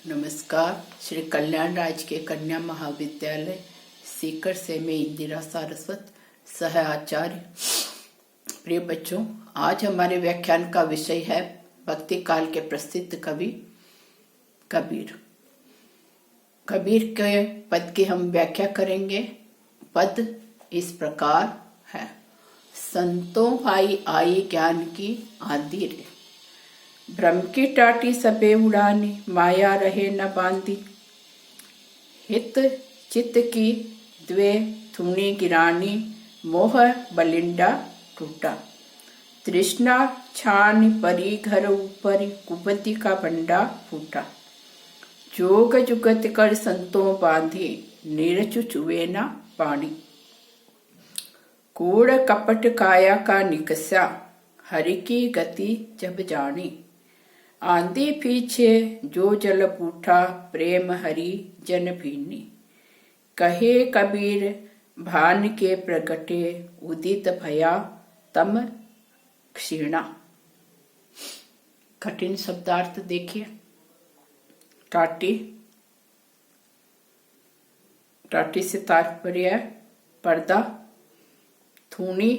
नमस्कार। श्री कल्याण राज के कन्या महाविद्यालय सीकर से मैं इंदिरा सारस्वत सह आचार्य। प्रिय बच्चों, आज हमारे व्याख्यान का विषय है भक्ति काल के प्रसिद्ध कवि कबीर। कबीर के पद की हम व्याख्या करेंगे। पद इस प्रकार है। संतों भाई आई ज्ञान की आंधी रे, भ्रम की टाटी सबे उड़ानी, माया रहे न बांधी। हित चित्त की द्वे थुनी गिरानी, मोह बलिंडा टूटा। तृष्णा छान परी घर ऊपर, कुपति का बंडा फूटा। जोग जुगत कर संतों बांधी, नीरचु चुए न पानी। कूड़ कपट काया का निकसा, हरि की गति जब जानी। आंधी पीछे जो जल पूठा, प्रेम हरि जन भीनी। कहे कबीर भान के प्रगटे, उदित भया तम क्षीणा। कठिन शब्दार्थ देखिए। टाटी, टाटी से तात्पर्य है पर्दा। थूनी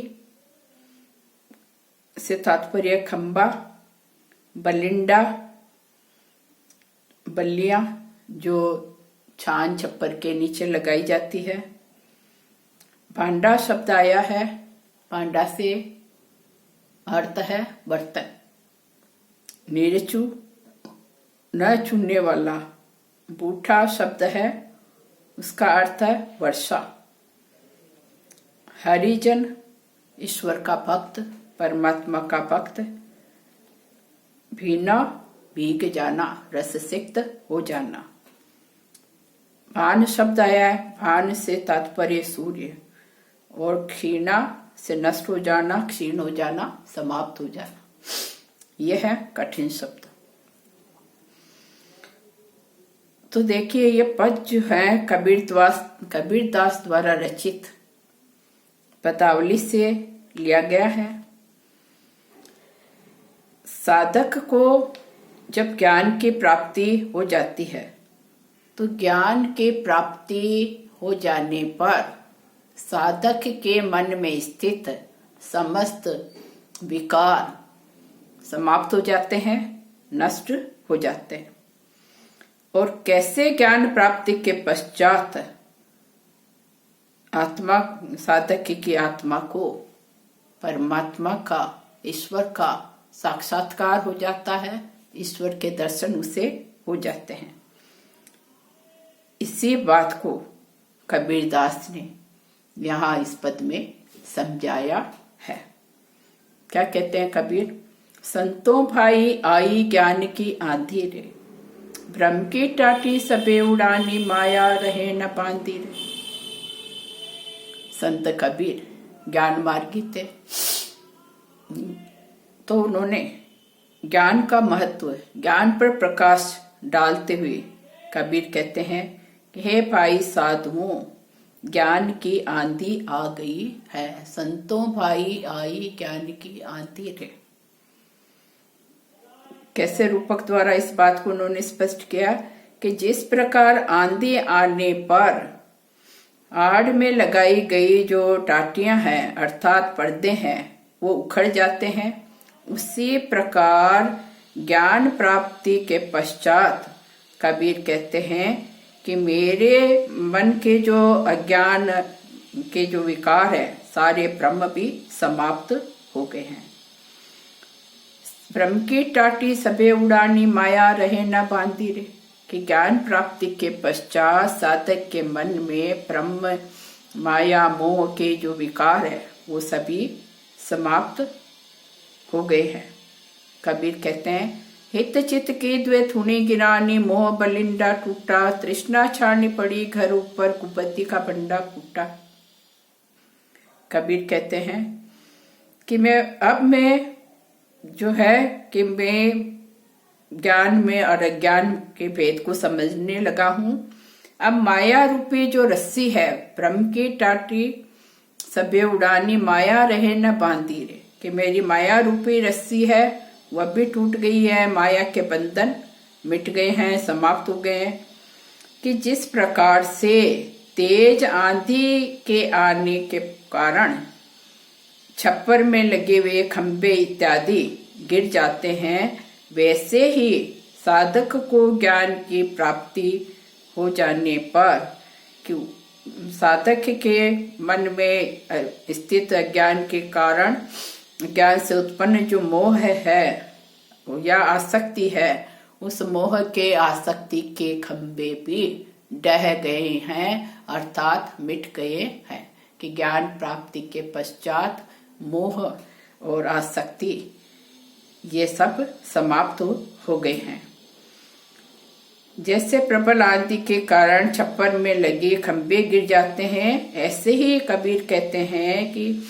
से तात्पर्य खंबा। बलिंडा बल्लियां जो छान छप्पर के नीचे लगाई जाती है। भांडा शब्द आया है। भांडा से अर्थ है बर्तन। नीरचू न छूने वाला। बूठा शब्द है, उसका अर्थ है वर्षा। हरिजन ईश्वर का भक्त, परमात्मा का भक्त। भीना भीग जाना, रस सिक्त हो जाना। भान शब्द आया है। भान से तात्पर्य सूर्य, और क्षीणा से नष्ट हो जाना, क्षीण हो जाना, समाप्त हो जाना। यह है कठिन शब्द। तो देखिए, ये पद जो है कबीरदास द्वारा रचित पदावली से लिया गया है। साधक को जब ज्ञान की प्राप्ति हो जाती है, तो ज्ञान की प्राप्ति हो जाने पर साधक के मन में स्थित समस्त विकार समाप्त हो जाते हैं, नष्ट हो जाते हैं। और कैसे ज्ञान प्राप्ति के पश्चात आत्मा, साधक की आत्मा को परमात्मा का, ईश्वर का साक्षात्कार हो जाता है, ईश्वर के दर्शन उसे हो जाते हैं। इसी बात को कबीरदास ने यहाँ इस पद में समझाया है। क्या कहते हैं कबीर? संतों भाई आई ज्ञान की आंधी रे, भ्रम की टाटी सबे उड़ानी, माया रहे न बांधी रे। संत कबीर ज्ञान मार्गी थे, तो उन्होंने ज्ञान का महत्व, ज्ञान पर प्रकाश डालते हुए कबीर कहते हैं कि हे भाई साधुओं, ज्ञान की आंधी आ गई है। संतों भाई आई ज्ञान की आंधी रे। कैसे रूपक द्वारा इस बात को उन्होंने स्पष्ट किया कि जिस प्रकार आंधी आने पर आड़ में लगाई गई जो टाटियां हैं, अर्थात पर्दे हैं, वो उखड़ जाते हैं, उसी प्रकार ज्ञान प्राप्ति के पश्चात कबीर कहते हैं कि मेरे मन के जो अज्ञान के जो विकार है, सारे भ्रम भी समाप्त हो गए हैं। भ्रम की टाटी सबे उड़ानी, माया रहे न बांधी रे। कि ज्ञान प्राप्ति के पश्चात साधक के मन में भ्रम, माया, मोह के जो विकार है, वो सभी समाप्त हो गए हैं। कबीर कहते हैं, हित चित की द्वे थुनी गिरानी, मोह बलिंडा टूटा। तृष्णा छानी पड़ी घर ऊपर, कुपति का बंडा फूटा। कबीर कहते हैं कि मैं जो है कि मैं ज्ञान में और अज्ञान के भेद को समझने लगा हूं। अब माया रूपी जो रस्सी है, भ्रम की टाटी सबे उड़ानी, माया रहे न बांधी रे। कि मेरी माया रूपी रस्सी है, वह भी टूट गई है, माया के बंधन मिट गए हैं, समाप्त हो गए हैं। कि जिस प्रकार से तेज आंधी के आने के कारण छप्पर में लगे हुए खंभे इत्यादि गिर जाते हैं, वैसे ही साधक को ज्ञान की प्राप्ति हो जाने पर कि साधक के मन में स्थित अज्ञान के कारण ज्ञान से उत्पन्न जो मोह है या आसक्ति है, उस मोह के आसक्ति के खंभे भी ढह गए हैं, अर्थात मिट गए हैं। कि ज्ञान प्राप्ति के पश्चात मोह और आसक्ति ये सब समाप्त हो गए हैं। जैसे प्रबल आंधी के कारण छप्पर में लगे खंभे गिर जाते हैं, ऐसे ही कबीर कहते हैं कि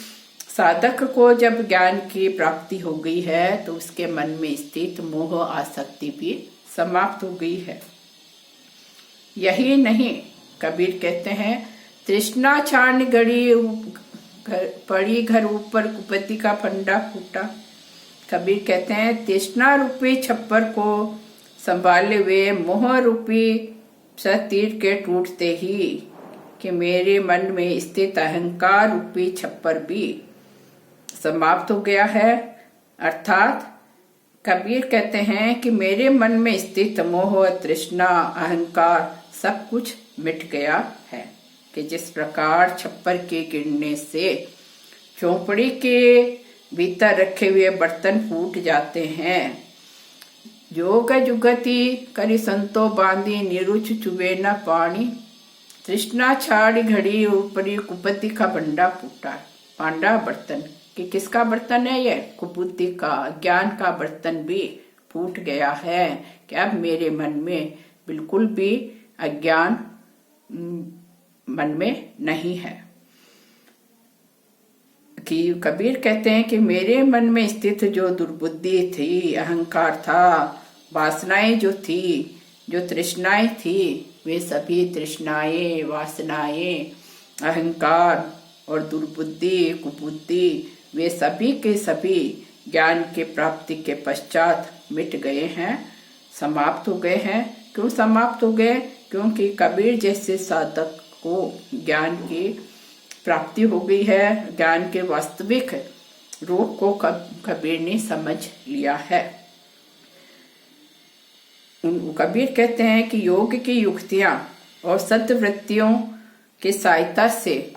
साधक को जब ज्ञान की प्राप्ति हो गई है तो उसके मन में स्थित मोह आसक्ति भी समाप्त हो गई है। यही नहीं, कबीर कहते हैं तृष्णा छान गड़ी पड़ी घर ऊपर कुपति का फंडा फूटा। कबीर कहते हैं तृष्णा रूपी छप्पर को संभाले हुए मोह रूपी तीर के टूटते ही कि मेरे मन में स्थित अहंकार रूपी छप्पर भी समाप्त हो गया है। अर्थात कबीर कहते हैं कि मेरे मन में स्थित मोह, तृष्णा, अहंकार सब कुछ मिट गया है। कि जिस प्रकार छप्पर के गिरने से चौपड़ी के भीतर रखे हुए बर्तन फूट जाते हैं, जोग जुगति करी संतो बांधी निरुच चुबे न पानी, तृष्णा छाड़ी घड़ी ऊपरी कुपति का भंडा फूटा। पांडा बर्तन कि किसका बर्तन है ये? कुबुद्धि का, ज्ञान का बर्तन भी फूट गया है कि अब मेरे मन में बिल्कुल भी अज्ञान मन में नहीं है। कि कबीर कहते हैं कि मेरे मन में स्थित जो दुर्बुद्धि थी, अहंकार था, वासनाएं जो थी, जो तृष्णाएं थी, वे सभी तृष्णाएं, वासनाएं, अहंकार और दुर्बुद्धि, कुबुद्धि, वे सभी के सभी ज्ञान के प्राप्ति के पश्चात मिट गए हैं, समाप्त हो गए हैं। क्यों समाप्त हो गए? क्योंकि कबीर जैसे साधक को ज्ञान की प्राप्ति हो गई है, ज्ञान के वास्तविक रूप को कबीर ने समझ लिया है। कबीर कहते हैं कि योग की युक्तियां और सद्वृत्तियों की सहायता से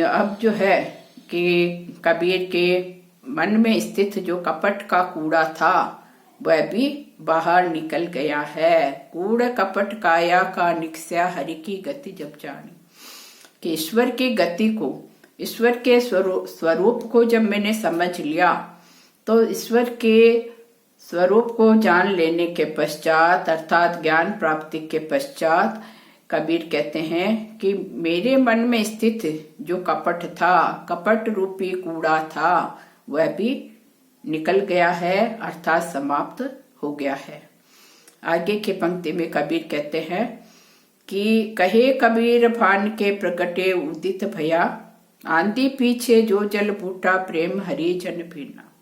अब जो है कि कबीर के मन में स्थित जो कपट का कूड़ा था वह भी बाहर निकल गया है। कूड़ कपट काया का निकस्या हरि की गति जब जानी। कि ईश्वर की गति को, ईश्वर के स्वरूप को जब मैंने समझ लिया तो ईश्वर के स्वरूप को जान लेने के पश्चात अर्थात ज्ञान प्राप्ति के पश्चात कबीर कहते हैं कि मेरे मन में स्थित जो कपट था, कपट रूपी कूड़ा था, वह भी निकल गया है, अर्थात समाप्त हो गया है। आगे की पंक्ति में कबीर कहते हैं कि कहे कबीर भान के प्रगटे उदित भया, आंधी पीछे जो जल बूटा प्रेम हरि जन भीना।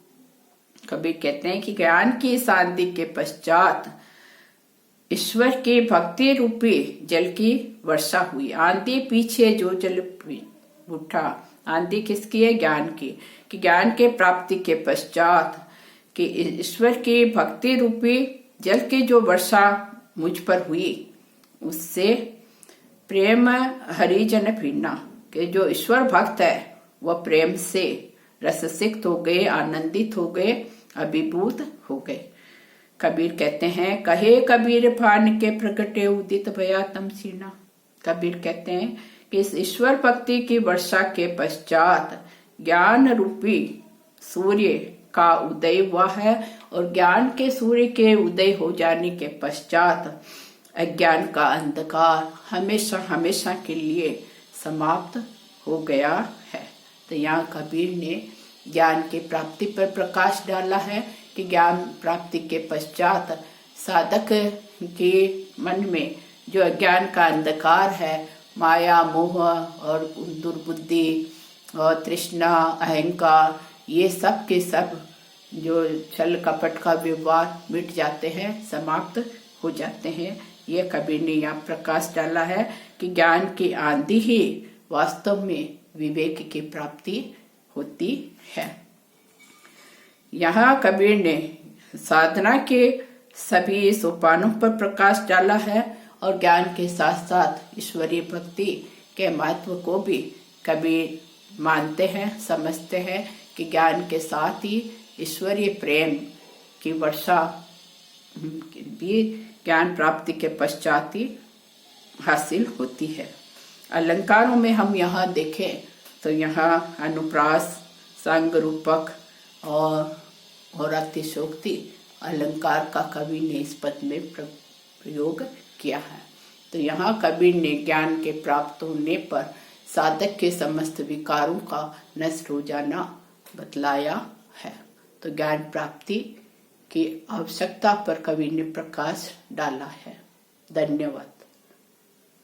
कबीर कहते हैं कि ज्ञान की इस आंधी के पश्चात ईश्वर की भक्ति रूपी जल की वर्षा हुई। आंधी पीछे जो जल बूटा, आंधी किसकी है? ज्ञान की। कि ज्ञान के प्राप्ति के पश्चात कि ईश्वर की भक्ति रूपी जल की जो वर्षा मुझ पर हुई, उससे प्रेम हरिजन भीना कि जो ईश्वर भक्त है वह प्रेम से रससिक्त हो गए, आनंदित हो गए, अभिभूत हो गए। कबीर कहते हैं कहे कबीर भान के प्रगटे उदित भया तमसीना। कबीर कहते हैं कि इस ईश्वर भक्ति की वर्षा के पश्चात ज्ञान रूपी सूर्य का उदय हुआ है और ज्ञान के सूर्य के उदय हो जाने के पश्चात अज्ञान का अंधकार हमेशा हमेशा के लिए समाप्त हो गया है। तो यहाँ कबीर ने ज्ञान की प्राप्ति पर प्रकाश डाला है कि ज्ञान प्राप्ति के पश्चात साधक के मन में जो अज्ञान का अंधकार है, माया, मोह और दुर्बुद्धि और तृष्णा, अहंकार, ये सब के सब जो छल कपट का व्यवहार मिट जाते हैं, समाप्त हो जाते हैं। ये कबीर ने यहाँ प्रकाश डाला है कि ज्ञान की आंधी ही वास्तव में विवेक की प्राप्ति होती है। यहाँ कबीर ने साधना के सभी सोपानों पर प्रकाश डाला है और ज्ञान के साथ साथ ईश्वरीय भक्ति के महत्व को भी कबीर मानते हैं, समझते हैं कि ज्ञान के साथ ही ईश्वरीय प्रेम की वर्षा भी ज्ञान प्राप्ति के पश्चात ही हासिल होती है। अलंकारों में हम यहाँ देखें तो यहाँ अनुप्रास, संग रूपक और अतिशोक्ति अलंकार का कवि ने इस पद में प्रयोग किया है। तो यहाँ कबीर ने ज्ञान के प्राप्त होने पर साधक के समस्त विकारों का नष्ट हो जाना बतलाया है। तो ज्ञान प्राप्ति की आवश्यकता पर कबीर ने प्रकाश डाला है। धन्यवाद।